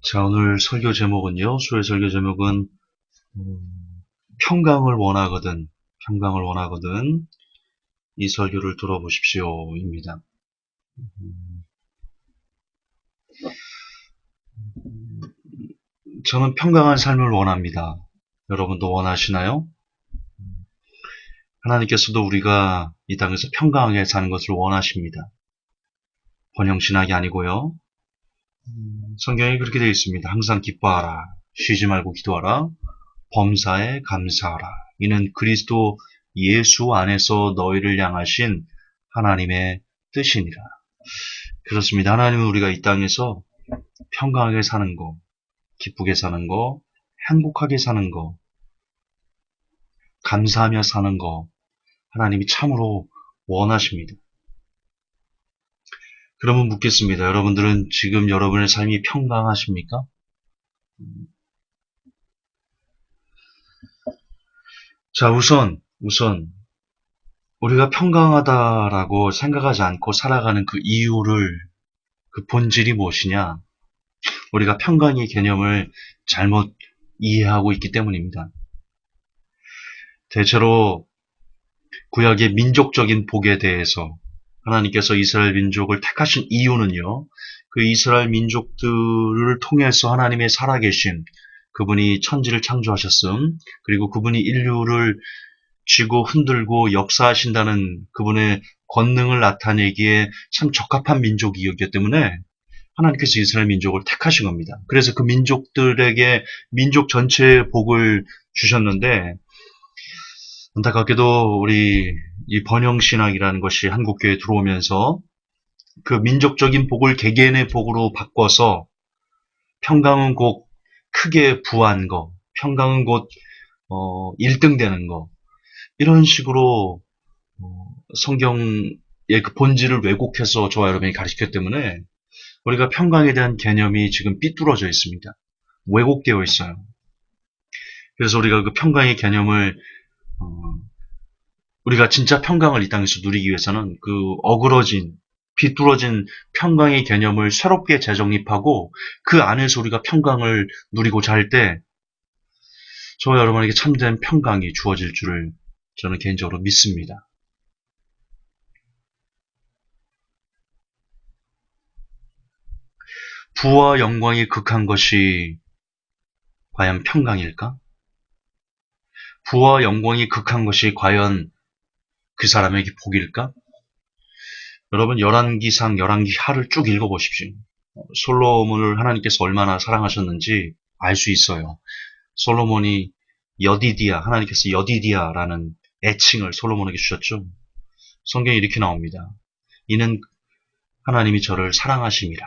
자, 오늘 설교 제목은요, 수요일 설교 제목은, 평강을 원하거든, 평강을 원하거든, 이 설교를 들어보십시오, 입니다. 저는 평강한 삶을 원합니다. 여러분도 원하시나요? 하나님께서도 우리가 이 땅에서 평강하게 사는 것을 원하십니다. 번영신학이 아니고요. 성경에 그렇게 되어 있습니다. 항상 기뻐하라, 쉬지 말고 기도하라, 범사에 감사하라. 이는 그리스도 예수 안에서 너희를 향하신 하나님의 뜻이니라. 그렇습니다. 하나님은 우리가 이 땅에서 평강하게 사는 거, 기쁘게 사는 거, 행복하게 사는 거, 감사하며 사는 거, 하나님이 참으로 원하십니다. 그러면 묻겠습니다. 여러분들은 지금 여러분의 삶이 평강하십니까? 자, 우선 우리가 평강하다라고 생각하지 않고 살아가는 그 이유를, 그 본질이 무엇이냐? 우리가 평강의 개념을 잘못 이해하고 있기 때문입니다. 대체로 구약의 민족적인 복에 대해서 하나님께서 이스라엘 민족을 택하신 이유는요, 그 이스라엘 민족들을 통해서 하나님의 살아계심, 그분이 천지를 창조하셨음, 그리고 그분이 인류를 쥐고 흔들고 역사하신다는 그분의 권능을 나타내기에 참 적합한 민족이었기 때문에 하나님께서 이스라엘 민족을 택하신 겁니다. 그래서 그 민족들에게 민족 전체의 복을 주셨는데, 안타깝게도 우리 이 번영신학이라는 것이 한국교회에 들어오면서 그 민족적인 복을 개개인의 복으로 바꿔서 평강은 곧 크게 부한 거, 평강은 곧 1등 되는 거, 이런 식으로 성경의 그 본질을 왜곡해서 저와 여러분이 가르쳤기 때문에 우리가 평강에 대한 개념이 지금 삐뚤어져 있습니다. 왜곡되어 있어요. 그래서 우리가 그 평강의 개념을 우리가 진짜 평강을 이 땅에서 누리기 위해서는 그 어그러진 비뚤어진 평강의 개념을 새롭게 재정립하고 그 안에서 우리가 평강을 누리고자 할 때 저와 여러분에게 참된 평강이 주어질 줄을 저는 개인적으로 믿습니다. 부와 영광이 극한 것이 과연 평강일까? 부와 영광이 극한 것이 과연 그 사람에게 복일까? 여러분 열왕기상 열왕기하를 쭉 읽어보십시오. 솔로몬을 하나님께서 얼마나 사랑하셨는지 알 수 있어요. 솔로몬이 여디디아, 하나님께서 여디디아라는 애칭을 솔로몬에게 주셨죠. 성경에 이렇게 나옵니다. 이는 하나님이 저를 사랑하심이라.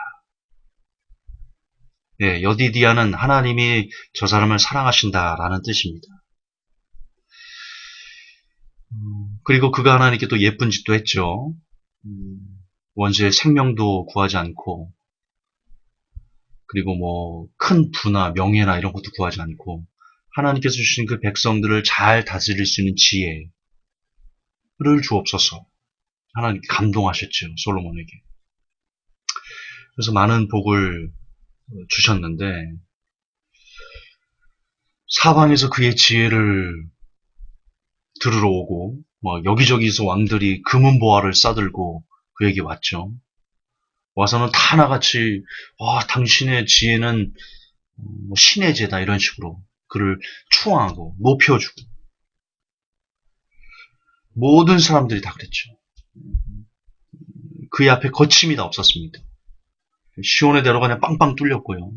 예, 여디디아는 하나님이 저 사람을 사랑하신다라는 뜻입니다. 그리고 그가 하나님께 또 예쁜 짓도 했죠. 원수의 생명도 구하지 않고, 그리고 뭐 큰 부나 명예나 이런 것도 구하지 않고 하나님께서 주신 그 백성들을 잘 다스릴 수 있는 지혜를 주옵소서. 하나님 감동하셨죠, 솔로몬에게. 그래서 많은 복을 주셨는데 사방에서 그의 지혜를 들으러 오고 뭐 여기저기서 왕들이 금은보화를 싸들고 그에게 왔죠. 와서는 다 하나같이 당신의 지혜는 신의 제다 이런 식으로 그를 추앙하고 높여주고 모든 사람들이 다 그랬죠. 그의 앞에 거침이 다 없었습니다. 시온의 대로 그냥 빵빵 뚫렸고요.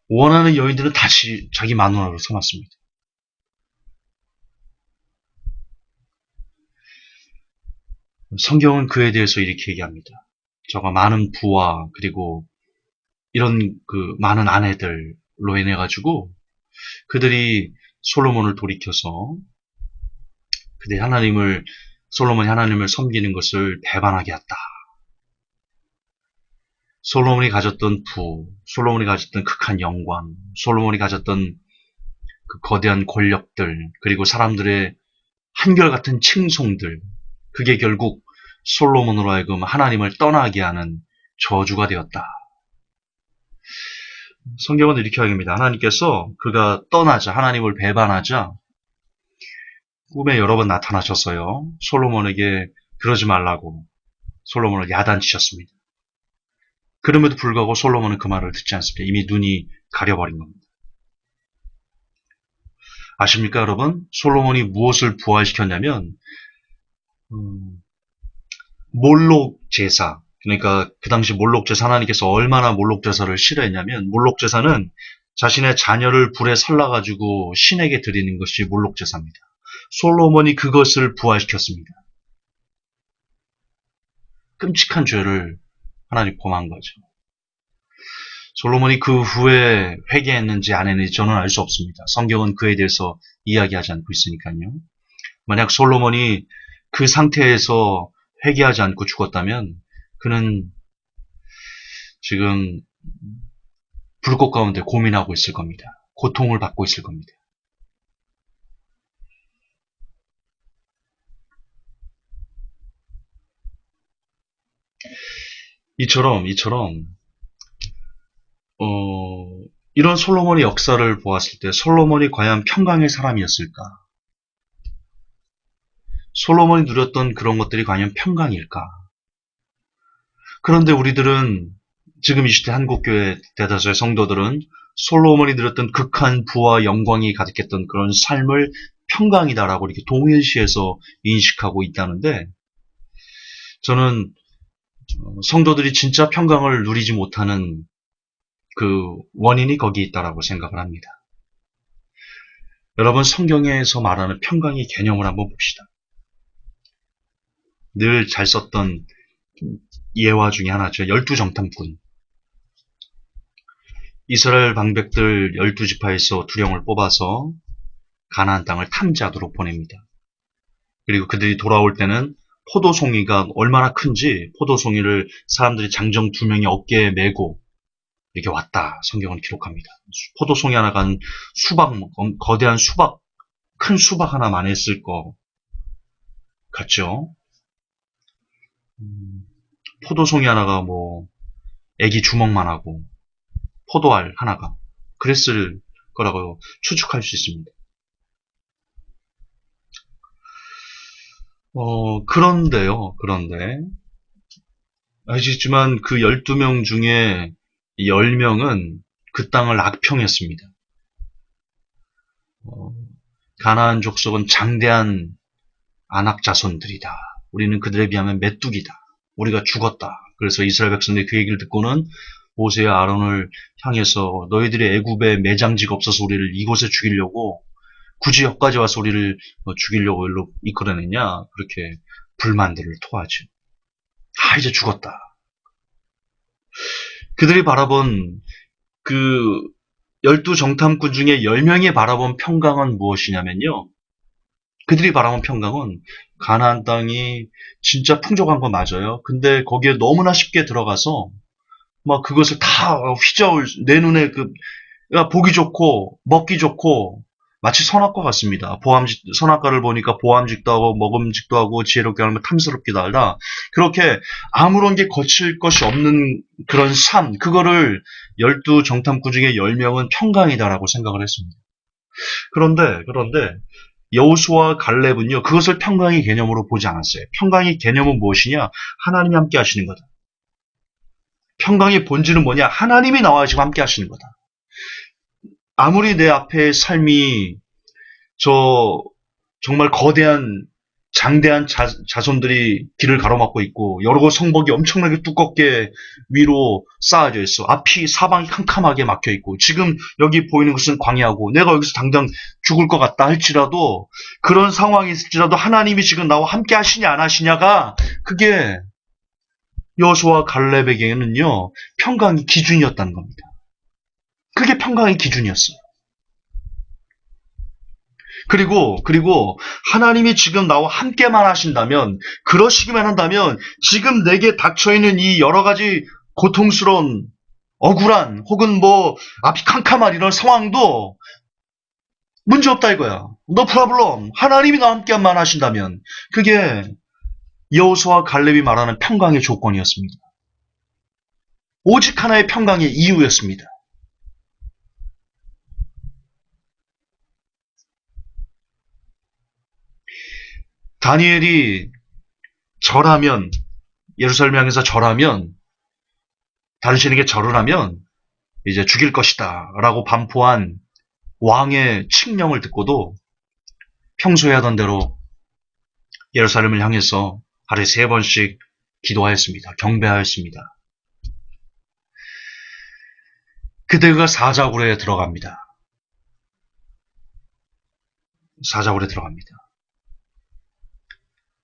원하는 여인들은 다시 자기 마누라로 삼았습니다. 성경은 그에 대해서 이렇게 얘기합니다. 저가 많은 부와 그리고 이런 그 많은 아내들로 인해 가지고 그들이 솔로몬을 돌이켜서 그들이 솔로몬이 하나님을 섬기는 것을 배반하게 했다. 솔로몬이 가졌던 부, 솔로몬이 가졌던 극한 영광, 솔로몬이 가졌던 그 거대한 권력들, 그리고 사람들의 한결같은 칭송들, 그게 결국 솔로몬으로 하여금 하나님을 떠나게 하는 저주가 되었다. 성경은 이렇게 이야기합니다. 하나님께서 그가 떠나자, 하나님을 배반하자 꿈에 여러 번 나타나셨어요. 솔로몬에게 그러지 말라고 솔로몬을 야단치셨습니다. 그럼에도 불구하고 솔로몬은 그 말을 듣지 않습니다. 이미 눈이 가려버린 겁니다. 아십니까, 여러분? 솔로몬이 무엇을 부활시켰냐면 몰록 제사. 그러니까 그 당시 몰록 제사, 하나님께서 얼마나 몰록 제사를 싫어했냐면, 몰록 제사는 자신의 자녀를 불에 살라가지고 신에게 드리는 것이 몰록 제사입니다. 솔로몬이 그것을 부활시켰습니다. 끔찍한 죄를 하나님 범한 거죠. 솔로몬이 그 후에 회개했는지 안 했는지 저는 알 수 없습니다. 성경은 그에 대해서 이야기하지 않고 있으니까요. 만약 솔로몬이 그 상태에서 회개하지 않고 죽었다면 그는 지금 불꽃 가운데 고민하고 있을 겁니다. 고통을 받고 있을 겁니다. 이처럼 이런 솔로몬의 역사를 보았을 때 솔로몬이 과연 평강의 사람이었을까? 솔로몬이 누렸던 그런 것들이 과연 평강일까? 그런데 우리들은 지금 이 시대 한국교회 대다수의 성도들은 솔로몬이 누렸던 극한 부와 영광이 가득했던 그런 삶을 평강이다라고 이렇게 동일시해서 인식하고 있다는데, 저는 성도들이 진짜 평강을 누리지 못하는 그 원인이 거기에 있다라고 생각을 합니다. 여러분, 성경에서 말하는 평강의 개념을 한번 봅시다. 늘 잘 썼던 예화 중에 하나죠. 12정탐꾼. 이스라엘 방백들 12지파에서 두령을 뽑아서 가나안 땅을 탐지하도록 보냅니다. 그리고 그들이 돌아올 때는 포도송이가 얼마나 큰지 포도송이를 사람들이 장정 2명이 어깨에 메고 이렇게 왔다. 성경은 기록합니다. 포도송이 하나가 수박, 거대한 수박, 큰 수박 하나만 했을 것 같죠? 포도송이 하나가 애기 주먹만 하고 포도알 하나가 그랬을 거라고 추측할 수 있습니다. 그런데 아시겠지만 그 12명 중에 10명은 그 땅을 악평했습니다. 가나안 족속은 장대한 안악 자손들이다. 우리는 그들에 비하면 메뚜기다. 우리가 죽었다. 그래서 이스라엘 백성들이 그 얘기를 듣고는 모세와 아론을 향해서 너희들이 애굽에 매장지가 없어서 우리를 이곳에 죽이려고 굳이 여기까지 와서 우리를 죽이려고 일로 이끌어냈냐, 그렇게 불만들을 토하죠. 이제 죽었다. 그들이 바라본 그 12정탐꾼 중에 10명이 바라본 평강은 무엇이냐면요, 그들이 바라본 평강은 가나안 땅이 진짜 풍족한 건 맞아요. 근데 거기에 너무나 쉽게 들어가서 막 그것을 다 휘저을 내 눈에 보기 좋고 먹기 좋고 마치 선악과 같습니다. 선악과를 보니까 보암직도 하고 먹음직도 하고 지혜롭게 하는 거 탐스럽기도 하다. 그렇게 아무런 게 거칠 것이 없는 그런 삶, 그거를 12정탐꾼 중에 10명은 평강이다라고 생각을 했습니다. 그런데 여호수아와 갈렙은요, 그것을 평강의 개념으로 보지 않았어요. 평강의 개념은 무엇이냐? 하나님이 함께 하시는 거다. 평강의 본질은 뭐냐? 하나님이 나와 지금 함께 하시는 거다. 아무리 내 앞에 삶이 정말 거대한 장대한 자손들이 길을 가로막고 있고 여러 성벽이 엄청나게 두껍게 위로 쌓아져 있어. 앞이 사방이 캄캄하게 막혀 있고 지금 여기 보이는 것은 광야고 내가 여기서 당장 죽을 것 같다 할지라도, 그런 상황이 있을지라도 하나님이 지금 나와 함께 하시냐 안 하시냐가 그게 여호수아와 갈렙에게는요 평강의 기준이었다는 겁니다. 그게 평강의 기준이었어요. 그리고 하나님이 지금 나와 함께만 하신다면, 그러시기만 한다면 지금 내게 닥쳐있는 이 여러 가지 고통스러운 억울한 혹은 앞이 캄캄한 이런 상황도 문제없다 이거야. No problem. 하나님이 나와 함께만 하신다면, 그게 여호수아와 갈렙이 말하는 평강의 조건이었습니다. 오직 하나의 평강의 이유였습니다. 다니엘이 절하면, 예루살렘 향해서 절하면, 다른 신에게 절을 하면 이제 죽일 것이다 라고 반포한 왕의 칙령을 듣고도 평소에 하던 대로 예루살렘을 향해서 하루에 3번씩 기도하였습니다. 경배하였습니다. 그대가 사자굴에 들어갑니다. 사자굴에 들어갑니다.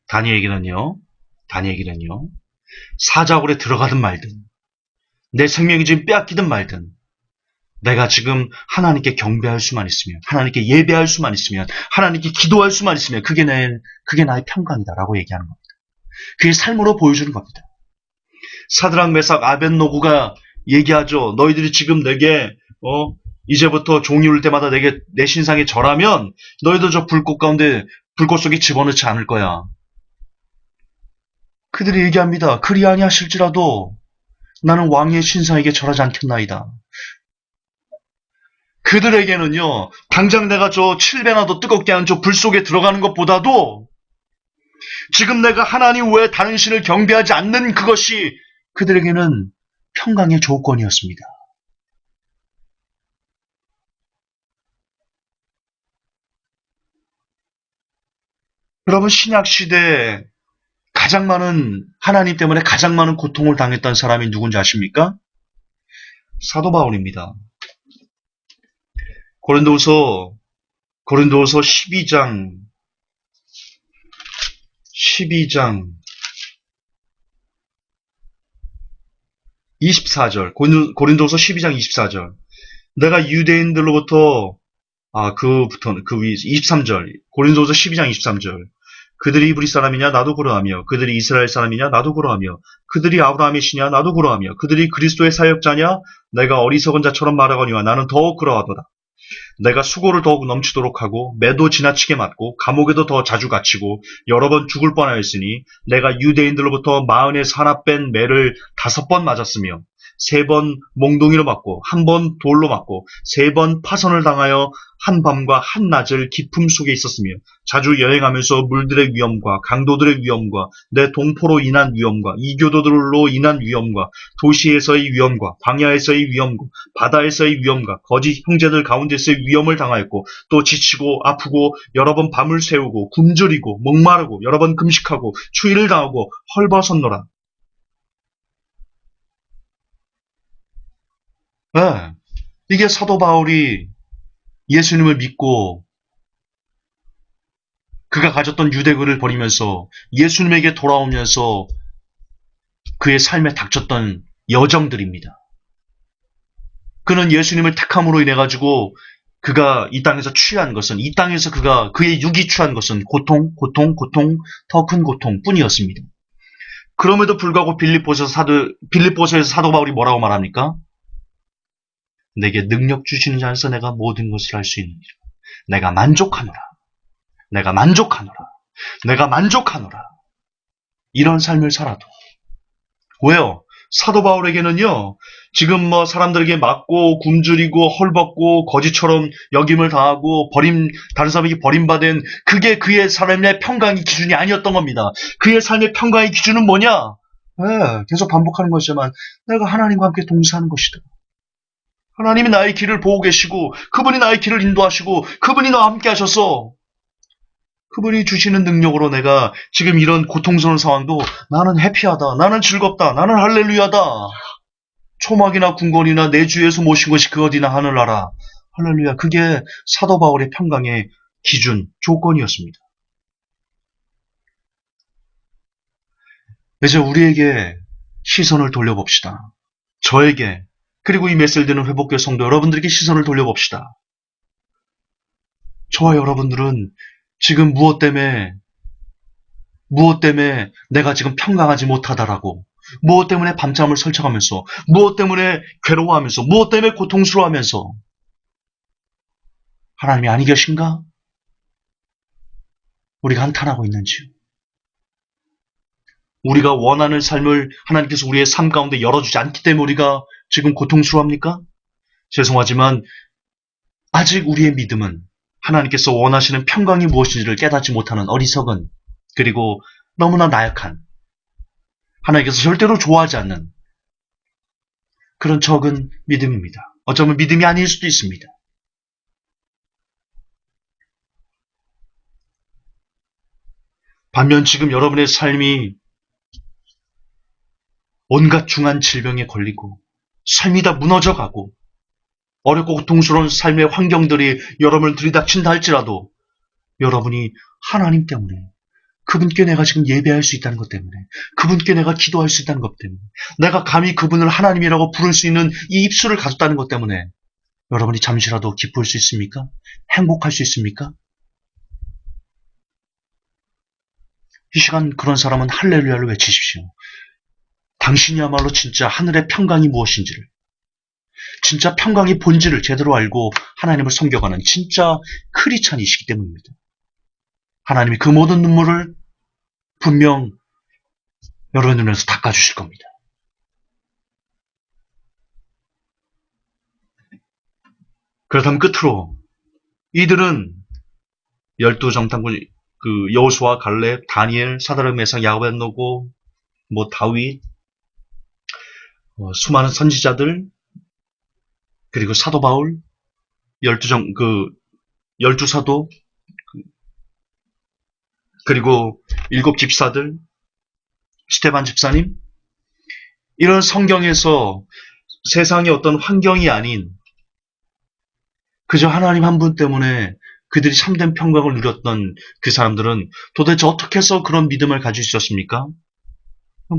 다니엘에게는요, 사자굴에 들어가든 말든, 내 생명이 지금 빼앗기든 말든, 내가 지금 하나님께 경배할 수만 있으면, 하나님께 예배할 수만 있으면, 하나님께 기도할 수만 있으면, 그게 나의 평강이다라고 얘기하는 겁니다. 그게 삶으로 보여주는 겁니다. 사드락, 메삭, 아벳노고가 얘기하죠. 너희들이 지금 내게 이제부터 종이 울 때마다 내게 내 신상에 절하면 너희도 저 불꽃 속에 집어넣지 않을 거야. 그들이 얘기합니다. 그리 아니하실지라도 나는 왕의 신상에게 절하지 않겠나이다. 그들에게는요, 당장 내가 저 7배나 더 뜨겁게 하는 저 불 속에 들어가는 것보다도 지금 내가 하나님 외에 다른 신을 경배하지 않는 그것이 그들에게는 평강의 조건이었습니다. 여러분, 신약시대에 하나님 때문에 가장 많은 고통을 당했던 사람이 누군지 아십니까? 사도 바울입니다. 고린도후서 12장 24절, 고린도서 12장 24절. 내가 유대인들로부터, 그 위, 23절, 고린도서 12장 23절. 그들이 이브리 사람이냐 나도 그러하며, 그들이 이스라엘 사람이냐 나도 그러하며, 그들이 아브라함의 시냐 나도 그러하며, 그들이 그리스도의 사역자냐 내가 어리석은 자처럼 말하거니와 나는 더욱 그러하도다. 내가 수고를 더욱 넘치도록 하고 매도 지나치게 맞고 감옥에도 더 자주 갇히고 여러 번 죽을 뻔하였으니 내가 유대인들로부터 마흔에서 하나 뺀 매를 5번 맞았으며 3번 몽둥이로 맞고 1번 돌로 맞고 3번 파선을 당하여 한밤과 한낮을 기품 속에 있었으며 자주 여행하면서 물들의 위험과 강도들의 위험과 내 동포로 인한 위험과 이교도들로 인한 위험과 도시에서의 위험과 광야에서의 위험과 바다에서의 위험과 거짓 형제들 가운데서의 위험을 당하였고 또 지치고 아프고 여러 번 밤을 새우고 굶주리고 목마르고 여러 번 금식하고 추위를 당하고 헐벗었노라. 네, 이게 사도 바울이 예수님을 믿고 그가 가졌던 유대교를 버리면서 예수님에게 돌아오면서 그의 삶에 닥쳤던 여정들입니다. 그는 예수님을 택함으로 인해 가지고 그가 이 땅에서 취한 것은, 이 땅에서 그의 육이 취한 것은 고통, 더 큰 고통뿐이었습니다. 그럼에도 불구하고 빌립보서에서 사도 바울이 뭐라고 말합니까? 내게 능력 주시는 자 안에서 내가 모든 것을 할 수 있느니라. 내가 만족하노라. 이런 삶을 살아도. 왜요? 사도 바울에게는요, 지금 사람들에게 맞고 굶주리고 헐벗고 거지처럼 역임을 당하고 다른 사람에게 버림받은 그게 그의 삶의 평강의 기준이 아니었던 겁니다. 그의 삶의 평강의 기준은 뭐냐? 계속 반복하는 것이지만 내가 하나님과 함께 동사하는 것이다. 하나님이 나의 길을 보고 계시고 그분이 나의 길을 인도하시고 그분이 나와 함께 하셔서 그분이 주시는 능력으로 내가 지금 이런 고통스러운 상황도 나는 해피하다, 나는 즐겁다, 나는 할렐루야다. 초막이나 궁궐이나 내 주에서 모신 것이 그 어디나 하늘나라. 할렐루야. 그게 사도 바울의 평강의 기준, 조건이었습니다. 이제 우리에게 시선을 돌려봅시다. 저에게, 그리고 이 메시지를 듣는 회복교회 성도 여러분들에게 시선을 돌려봅시다. 저와 여러분들은 지금 무엇 때문에 내가 지금 평강하지 못하다라고, 무엇 때문에 밤잠을 설쳐가면서, 무엇 때문에 괴로워하면서, 무엇 때문에 고통스러워하면서 하나님이 아니 계신가? 우리가 한탄하고 있는지요? 우리가 원하는 삶을 하나님께서 우리의 삶 가운데 열어주지 않기 때문에 우리가 지금 고통스러워합니까? 죄송하지만 아직 우리의 믿음은 하나님께서 원하시는 평강이 무엇인지를 깨닫지 못하는 어리석은 그리고 너무나 나약한, 하나님께서 절대로 좋아하지 않는 그런 적은 믿음입니다. 어쩌면 믿음이 아닐 수도 있습니다. 반면 지금 여러분의 삶이 온갖 중한 질병에 걸리고 삶이 다 무너져가고 어렵고 고통스러운 삶의 환경들이 여러분을 들이닥친다 할지라도 여러분이 하나님 때문에, 그분께 내가 지금 예배할 수 있다는 것 때문에, 그분께 내가 기도할 수 있다는 것 때문에, 내가 감히 그분을 하나님이라고 부를 수 있는 이 입술을 가졌다는 것 때문에 여러분이 잠시라도 기쁠 수 있습니까? 행복할 수 있습니까? 이 시간 그런 사람은 할렐루야를 외치십시오. 당신이야말로 진짜 하늘의 평강이 무엇인지를, 진짜 평강의 본질을 제대로 알고 하나님을 섬겨가는 진짜 크리스찬이시기 때문입니다. 하나님이 그 모든 눈물을 분명 여러분의 눈에서 닦아주실 겁니다. 그렇다면 끝으로 이들은 12정탐꾼, 여호수아, 갈렙, 다니엘, 사드락, 메삭, 야벳노고, 다윗, 수많은 선지자들, 그리고 사도 바울, 12 사도, 그리고 7 집사들, 스테반 집사님, 이런 성경에서 세상의 어떤 환경이 아닌 그저 하나님 한 분 때문에 그들이 참된 평강을 누렸던 그 사람들은 도대체 어떻게 해서 그런 믿음을 가질 수 있었습니까?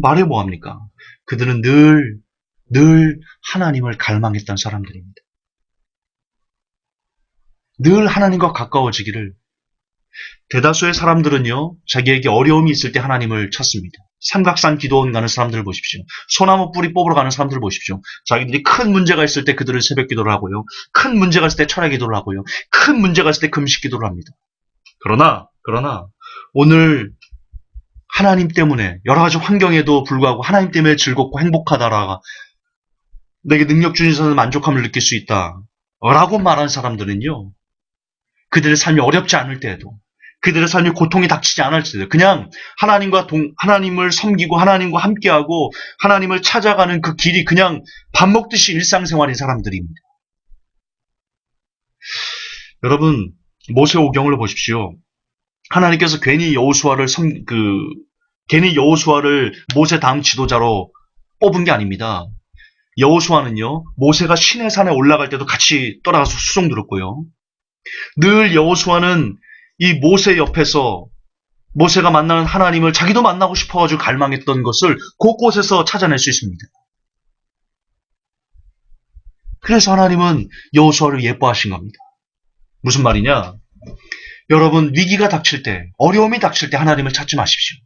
말해 뭐합니까? 그들은 늘 하나님을 갈망했던 사람들입니다. 늘 하나님과 가까워지기를. 대다수의 사람들은요, 자기에게 어려움이 있을 때 하나님을 찾습니다. 삼각산 기도원 가는 사람들을 보십시오. 소나무 뿌리 뽑으러 가는 사람들을 보십시오. 자기들이 큰 문제가 있을 때 그들은 새벽 기도를 하고요. 큰 문제가 있을 때 철야 기도를 하고요. 큰 문제가 있을 때 금식 기도를 합니다. 그러나 오늘 하나님 때문에 여러 가지 환경에도 불구하고 하나님 때문에 즐겁고 행복하다라, 내게 능력 주셔서 만족함을 느낄 수 있다 라고 말한 사람들은요, 그들의 삶이 어렵지 않을 때에도, 그들의 삶이 고통이 닥치지 않을 때도 그냥 하나님을 섬기고 하나님과 함께하고 하나님을 찾아가는 그 길이 그냥 밥 먹듯이 일상생활인 사람들입니다. 여러분, 모세오경을 보십시오. 하나님께서 괜히 여호수아를 모세 다음 지도자로 뽑은 게 아닙니다. 여호수아는요, 모세가 시내산에 올라갈 때도 같이 떠나가서 수송 들었고요. 늘 여호수아는 이 모세 옆에서 모세가 만나는 하나님을 자기도 만나고 싶어가지고 갈망했던 것을 곳곳에서 찾아낼 수 있습니다. 그래서 하나님은 여호수아를 예뻐하신 겁니다. 무슨 말이냐? 여러분, 위기가 닥칠 때, 어려움이 닥칠 때 하나님을 찾지 마십시오.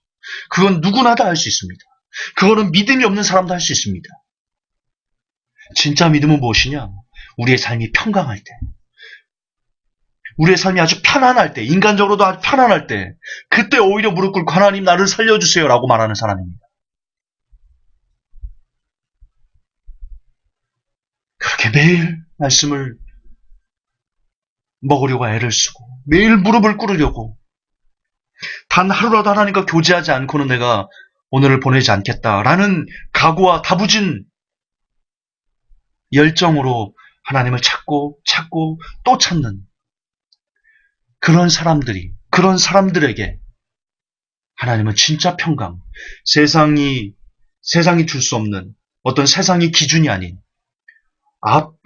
그건 누구나 다 할 수 있습니다. 그거는 믿음이 없는 사람도 할 수 있습니다. 진짜 믿음은 무엇이냐? 우리의 삶이 평강할 때, 우리의 삶이 아주 편안할 때, 인간적으로도 아주 편안할 때, 그때 오히려 무릎 꿇고 하나님 나를 살려주세요 라고 말하는 사람입니다. 그렇게 매일 말씀을 먹으려고 애를 쓰고 매일 무릎을 꿇으려고, 단 하루라도 하나님과 교제하지 않고는 내가 오늘을 보내지 않겠다라는 각오와 다부진 열정으로 하나님을 찾고 또 찾는 그런 사람들에게 하나님은 진짜 평강, 세상이 줄 수 없는 어떤 세상의 기준이 아닌,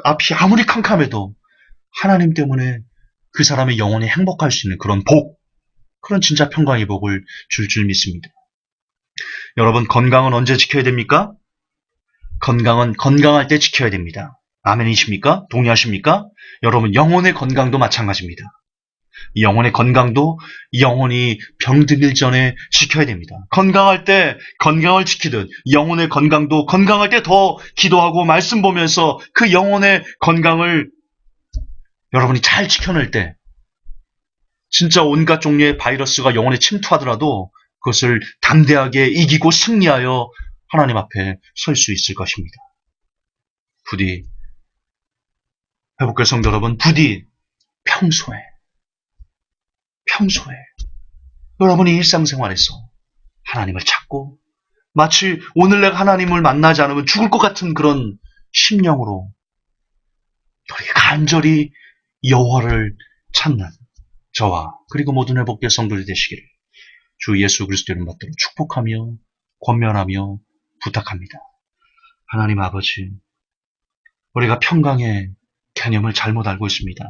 앞이 아무리 캄캄해도 하나님 때문에 그 사람의 영혼이 행복할 수 있는 그런 그런 진짜 평강의 복을 줄 믿습니다. 여러분, 건강은 언제 지켜야 됩니까? 건강은 건강할 때 지켜야 됩니다. 아멘이십니까? 동의하십니까? 여러분, 영혼의 건강도 마찬가지입니다. 영혼의 건강도 영혼이 병들기 전에 지켜야 됩니다. 건강할 때 건강을 지키듯 영혼의 건강도 건강할 때 더 기도하고 말씀 보면서 그 영혼의 건강을 여러분이 잘 지켜낼 때 진짜 온갖 종류의 바이러스가 영혼에 침투하더라도 그것을 담대하게 이기고 승리하여 하나님 앞에 설 수 있을 것입니다. 부디 회복교회 성도 여러분, 부디 평소에 여러분이 일상생활에서 하나님을 찾고 마치 오늘 내가 하나님을 만나지 않으면 죽을 것 같은 그런 심령으로 우리 간절히 여호와를 찾는 저와 그리고 모든 회복될 성도들이 되시기를 주 예수 그리스도 이름 받들어 축복하며 권면하며 부탁합니다. 하나님 아버지, 우리가 평강의 개념을 잘못 알고 있습니다.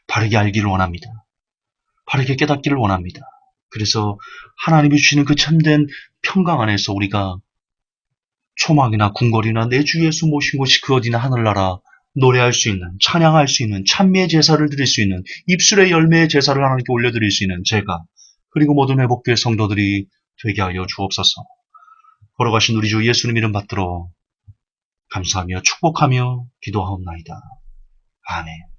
바르게 알기를 원합니다. 바르게 깨닫기를 원합니다. 그래서 하나님이 주시는 그 참된 평강 안에서 우리가 초막이나 궁궐이나 내 주 예수 모신 곳이 그 어디나 하늘나라 노래할 수 있는, 찬양할 수 있는, 찬미의 제사를 드릴 수 있는, 입술의 열매의 제사를 하나님께 올려드릴 수 있는 제가, 그리고 모든 회복교회 성도들이 되게 하여 주옵소서. 걸어가신 우리 주 예수님 이름 받들어 감사하며 축복하며 기도하옵나이다. 아멘.